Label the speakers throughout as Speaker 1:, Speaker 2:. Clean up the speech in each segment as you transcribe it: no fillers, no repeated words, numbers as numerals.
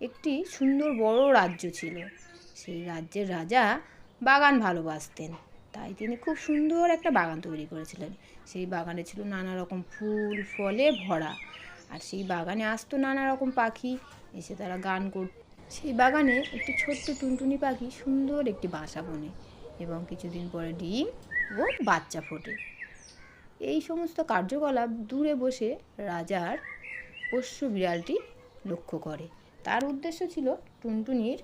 Speaker 1: একটি সুন্দর বড় রাজ্য ছিল। সেই রাজ্যের রাজা বাগান ভালোবাসতেন, তাই তিনি খুব সুন্দর একটা বাগান তৈরি করেছিলেন। সেই বাগানে ছিল নানা রকম ফুল ফলে ভরা, আর সেই বাগানে আসতো নানা রকম পাখি, এসে তারা গান করত। সেই বাগানে একটি ছোট্ট টুনটুনি পাখি সুন্দর একটি বাসা বোনে এবং কিছুদিন পরে ডিম ও বাচ্চা ফোটে। এই সমস্ত কার্যকলাপ দূরে বসে রাজার পোষ্য বিড়ালটি লক্ষ্য করে। তার উদ্দেশ্য ছিল টুনটুনির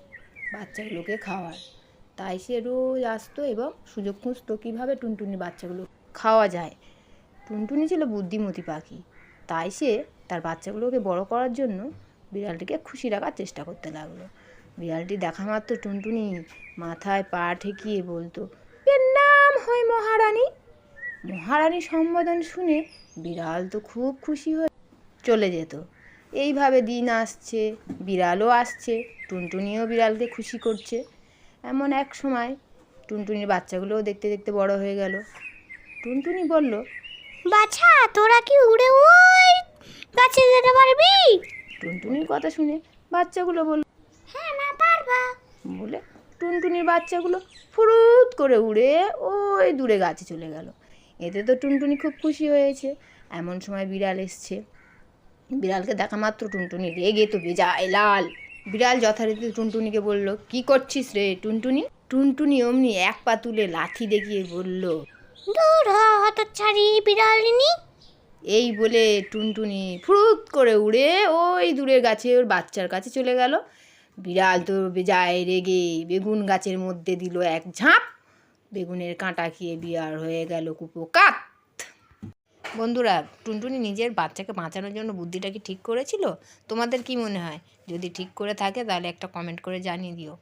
Speaker 1: বাচ্চাগুলোকে খাওয়ার। তাই সে রোজ আসতো এবং সুযোগ খুঁজতো কীভাবে টুনটুনির বাচ্চাগুলো খাওয়া যায়। টুনটুনি ছিল বুদ্ধিমতী পাখি, তাই সে তার বাচ্চাগুলোকে বড় করার জন্য বিড়ালটিকে খুশি রাখার চেষ্টা করতে লাগলো। বিড়ালটি দেখা মাত্র টুনটুনি মাথায় পা ঠেকিয়ে বলতো, এর নাম হয় মহারানী। মহারানী সম্বোধন শুনে বিড়াল তো খুব খুশি হয়ে চলে যেত। এইভাবে দিন আসছে, বিড়ালও আসছে, টুনটুনিও বিড়ালকে খুশি করছে। এমন এক সময় টুনটুনির বাচ্চাগুলোও দেখতে দেখতে বড় হয়ে গেল। টুনটুনি বলল,
Speaker 2: বাছা, তোরা কি উড়ে ওই গাছে যেতে পারবি?
Speaker 1: টুনটুনির কথা শুনে বাচ্চাগুলো বলল,
Speaker 2: হ্যাঁ মা, পারবা।
Speaker 1: বলে টুনটুনির বাচ্চাগুলো ফুরুত করে উড়ে ওই দূরে গাছে চলে গেল। এতে তো টুনটুনি খুব খুশি হয়েছে। এমন সময় বিড়াল এসছে। বিড়ালকে দেখা মাত্র টুনটুনি রেগে তো বেজায় লাল। বিড়াল যথারীতি টুনটুনিকে বলল, কি করছিস রে টুনটুনি? টুনটুনি অমনি এক পা তুলে লাথি দেখিয়ে বলল,
Speaker 2: দূর হ হতচ্ছাড়ি বিড়ালিনী।
Speaker 1: এই বলে টুনটুনি ফুরুত করে উড়ে ওই দূরের গাছে ওর বাচ্চার কাছে চলে গেল। বিড়াল তো বেজায় রেগে বেগুন গাছের মধ্যে দিল এক ঝাঁপ। বেগুনের কাঁটা খেয়ে বিড়াল হয়ে গেল কুপোকাত। বন্ধুরা, টুনটুনি নিজের বাচ্চাকে বাঁচানোর জন্য বুদ্ধিটা কি ঠিক করেছিল? তোমাদের কি মনে হয়? যদি ঠিক করে থাকে তাহলে একটা কমেন্ট করে জানিয়ে দিও।